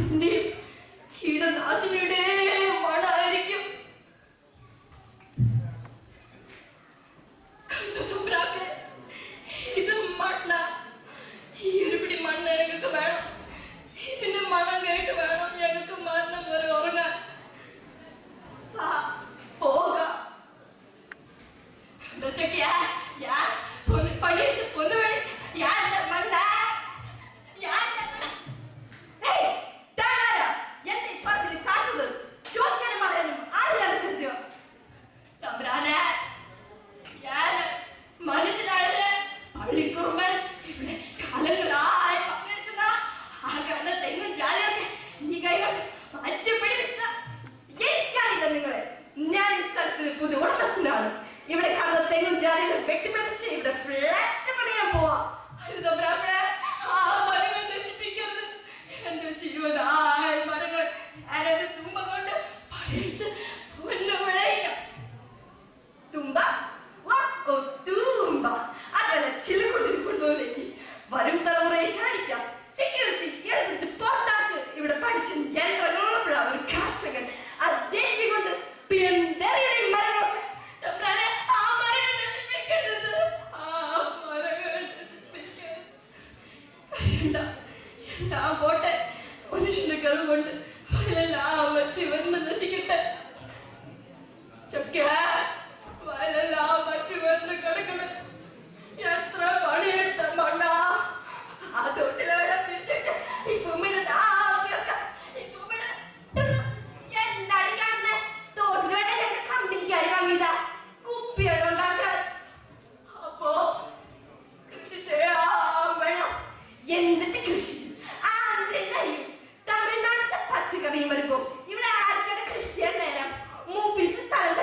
മണ്ണിന്റെയും കീടനാശിനിയുടെയും മണമായിരിക്കും. ഇത് മണ്ണ. ഈ ഒരു പിടി മണ്ണ് ഞങ്ങൾക്ക് വേണം. ഇതിന്റെ മണം കേട്ട് വേണം ഞങ്ങൾക്ക് മണ്ണം പോലെ ഉറങ്ങാൻ. പോകാം. പുതിയ ഉടമസ്ഥനാണ്. ഇവിടെ കാണുന്ന തെങ്ങും ജാതികളും വെട്ടിപ്പിടിച്ച് ഇവിടെ ഫ്ലാറ്റ് പണിയാൻ പോവാ. ആ മരങ്ങൾ നശിപ്പിക്കരുത്. എന്റെ ജീവനായ മരങ്ങൾ ഞാനെന്റെ തുമ്പ കൊണ്ട് പഴയിട്ട് പൊന്നുവിളയിക്കാം. തുമ്പ തൂമ്പ അതല്ല ചിലകൊണ്ടിൽ കൊണ്ടുപോലേക്ക് വരും തലമുറയെ കാണിക്കാം. സെക്യൂരിറ്റി ഏൽപ്പിച്ച് പുറത്താക്ക്. ഇവിടെ പഠിച്ച് യന്ത്രങ്ങളുള്ളപ്പോഴാണ് ഒരു കർഷകൻ ആ ജെസിബി കൊണ്ട് പോട്ടെ. മനുഷ്യന്റെ കറുകൊണ്ട് വയലെല്ലാം വറ്റി വന്ന് നശിക്കട്ടെ. വയലെല്ലാം വറ്റി വന്ന് കിടക്കണം. എത്ര പണിയെടുത്ത മണ്ണ ആ തൊട്ടിലെ വെള്ളം തിരിച്ചിട്ട് ഈ കുമ്മിനെ അപ്പോ കൃഷി ചെയ്യാൻ വേണം. എന്നിട്ട് കൃഷി തമിഴ്നാട്ടിലെ പച്ചക്കറിയും വരുമ്പോ ഇവിടെ ആർക്കടെ കൃഷി ചെയ്യാൻ നേരം? മൂപ്പിൽ സ്ഥലം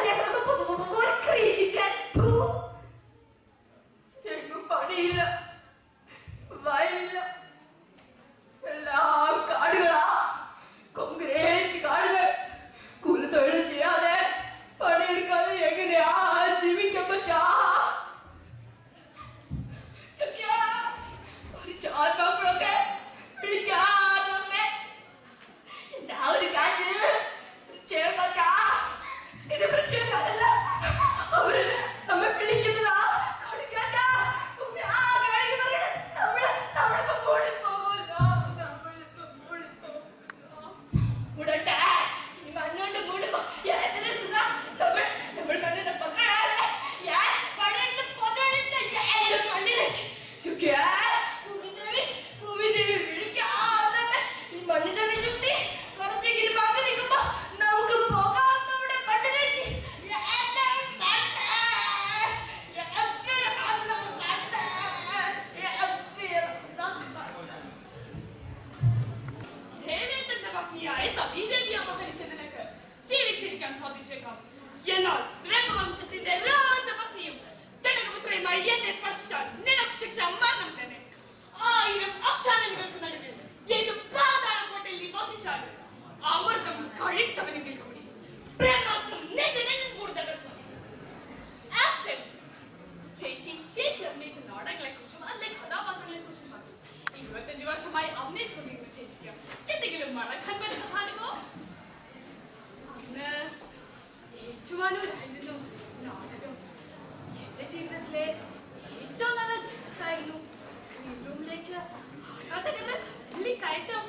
ഒരു കൃഷിക്കാൻ എങ്ങും പണിയില്ല, വയലില്ല, എല്ലാം കാടുകളാ. കോൺക്രീറ്റ് കാടുകൾ. കൂലിത്തൊഴിൽ ചെയ്യാതെ പണിയെടുക്കാതെ എങ്ങനെയാ ജീവിക്കാൻ പറ്റാ? ഒരു ചാർപ്പാക്കളൊക്കെ വിളിക്കാതെ എന്താ ഒരു കാറ്റ് ചേർക്കാ? ഇത് വൃക്ഷക്കാരല്ല, അവര് നമ്മെ വിളിക്കുന്നതാ. കൊടുക്കാറ്റാ ഉടട്ടെ ഈ മണ്ണോണ്ട് മൂടുമ്പോ എത്ര സുഖം. നമ്മൾ കണ്ണിന്റെ പക്കടല്ലേ പണിയെടുത്ത് പൊന്നടിച്ച മണ്ണിലേക്ക് ഭൂമിദേവി വിളിക്കാതെ ഈ മണ്ണിന്റെ വിശുദ്ധി കുറച്ചെങ്കിലും ബാക്കി നിൽക്കുമ്പോ നമുക്ക് പോകാം നമ്മുടെ മണ്ണിലേക്ക്. ജീവിച്ചിരിക്കാൻ സാധിച്ചേക്കാം. എന്നാൽ രഘുവംശത്തിന്റെ രാജപത്നിയും ജനകപുത്രയുമായി എന്നെ സ്പർശിച്ചാൽ നിനക്ക് ശിക്ഷ മരണം തന്നെ. 1000 അക്ഷാരങ്ങൾക്ക് നടുവിൽ ഏത് പാതാളക്കോട്ടയിൽ നീ വസിച്ചാലും അമൃതം കഴിച്ചവനെങ്കിൽ കൂടി ബ്രഹ്മാസ്ത്രം കൂടുതൽ ആക്ഷൻ. ചേച്ചി അഭിനയിച്ച നാടകങ്ങളെ കുറിച്ചും അല്ലെ കഥാപാത്രങ്ങളെ കുറിച്ചും പറഞ്ഞു. 25 വർഷമായി അഭിനയിച്ചുകൊണ്ടിരുന്ന ചേച്ചിക്ക് എന്തെങ്കിലും മറക്കാൻ പറ്റുന്ന അനുഭവം? അന്ന് ഏറ്റുമാനൂരായിരുന്നു നാടകം. എന്റെ ജീവിതത്തിലെ ഏറ്റവും നല്ല ദിവസമായിരുന്നു. റൂമിലേക്ക് ആരാധകരുടെ തള്ളിക്കയറ്റം.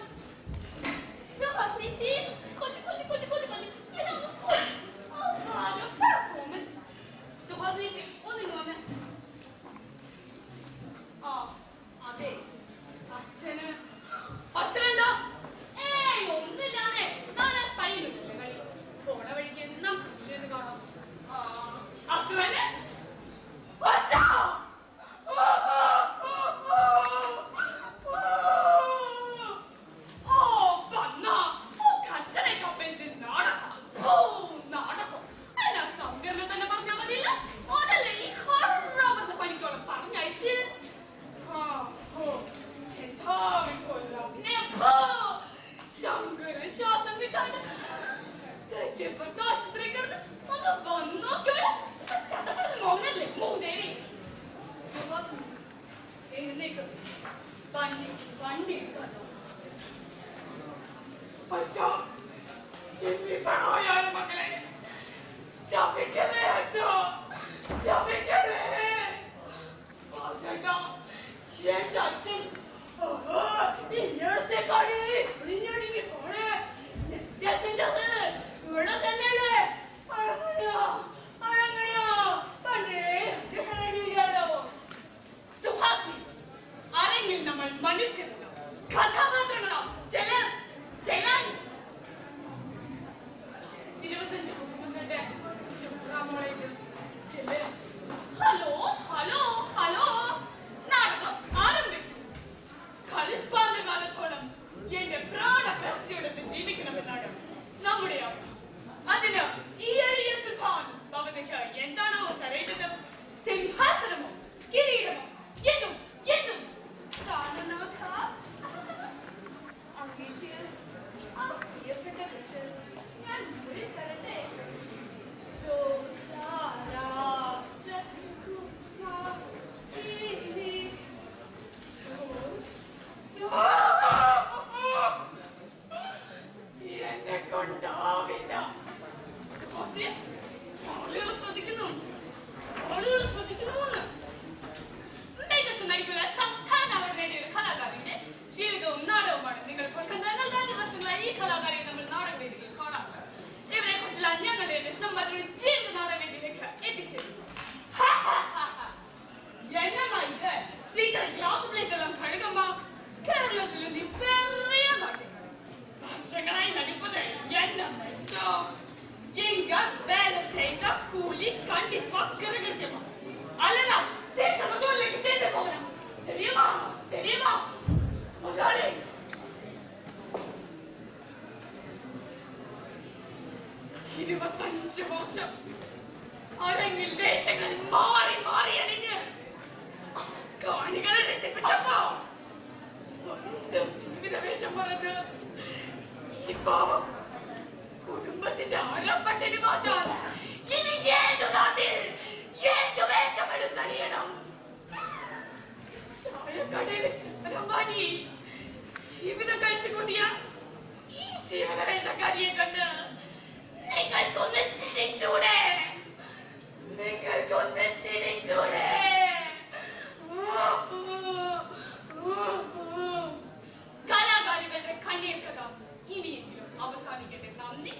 അതെ, അച്ഛനെന്താ? ഒന്നില്ലാതെ നാളെ പയ്യനുണ്ടല്ലേ കളി. പോണ വഴിക്ക് നമുക്ക് അച്ഛനെ കാണാം. അച്ഛനെ വണ്ടി അച്ഛാ, എന്നെ സഹായിയായ മക്കളെ ശപിക്കലേ അച്ഛാ, ശപിക്കലേ. വാസേട്ടാ, എന്റെ അച്ഛൻ ഇന്നത്തെ കളി ഒളിഞ്ഞൊരുങ്ങി പോണേ. നിത്യത്തിന്റെ ഇവിടെ തന്നെയല്ലേ? സുഹാസിനി, അരങ്ങിൽ നമ്മൾ മനുഷ്യരല്ല, കഥാപാത്രങ്ങളോ. ചെല്ലാൻ 25 കുടുംബങ്ങളുടെ ശുഭ്രാമോളേക്ക് ചെല്ല്. ഹലോ ഹലോ ഹലോ, നാടകം ആരംഭിക്കും. കളിപ്പാന്ന കാലത്തോളം എന്റെ പ്രാണപ്രഹസ്യോടൊത്ത് ജീവിക്കണമെന്നാണ് നമ്മുടെ ആഗ്രഹം. അതിന് ഈ എളിയ സുൽത്താൻ ഭവനയ്ക്ക് എന്താണോ തരേണ്ടത്? സിംഹാസനമോ കിരീടമോ എന്നും എന്നും പ്രാണനാഥ, അങ്ങേക്ക് ആ പ്രിയപ്പെട്ട ഗസൽ ഞാൻ മുറി തരട്ടെ. എന്നെ കൊണ്ടാവില്ല. ആളുകൾ ശ്രദ്ധിക്കുന്നു. മികച്ച നടിക്കുള്ള സംസ്ഥാന അവാർഡ് നേടിയ ഒരു കലാകാരിയുടെ ജീവിതവും നാടകവുമാണ് നിങ്ങൾ കേൾക്കുന്നത്. എന്നാൽ 2 വർഷങ്ങളായി ഈ കലാകാരിയെ നമ്മൾ നാടകവേദികളിൽ കാണാറുണ്ട്. ഇവരെ കുറിച്ചുള്ള ഞങ്ങളുടെ അന്വേഷണം മറ്റൊരു ജീവിത നാടകവേദിയിലേക്ക് എത്തിച്ചേരുന്നു. എണ്ണമായിട്ട് സീക്രട്ട് ക്ലാസുകളിലേക്കെല്ലാം കഴുകുമ്പോ കേരളത്തിൽ നീ പെറിയ നാട്ടിൽ വർഷങ്ങളായി നടിപ്പത് എണ്ണം വെച്ചോ. எங்க வேலை செய்த கூலி கண்டிப்பா கிடைக்குமா? அல்லனா சேர்த்த முதல்லைக்கு தேடி போகணும். தெரியுமா தெரியுமா முதலாளி? 25 വർഷം അരങ്ങിൽ വേഷങ്ങൾ മാറി മാറി അണിഞ്ഞ് കാണികളെ രസിപ്പിച്ചപ്പോ സ്വന്തം ജീവിത വേഷം പറഞ്ഞ് ഈ പാവം കുടുംബത്തിന്റെ ആരംഭത്തിന് മാറ്റാൻ ഇനി ഏതു നാട്ടിൽ ഏതു വേഷമെടുത്തണിയണം? ചായക്കടയിൽ ചാരം വാങ്ങി ജീവിതം കഴിച്ചു കൂട്ടിയ ഈ ജീവന വേഷക്കാരിയെ കണ്ട് നിങ്ങൾക്കൊന്ന് ചിരിച്ചൂടെ? നിങ്ങൾക്കൊന്ന് ചിരിച്ചൂടെ? കലാകാരികളുടെ കണ്ണീർ കഥ ഇനിയെങ്കിലും അവസാനിക്കട്ടെ. നന്ദി.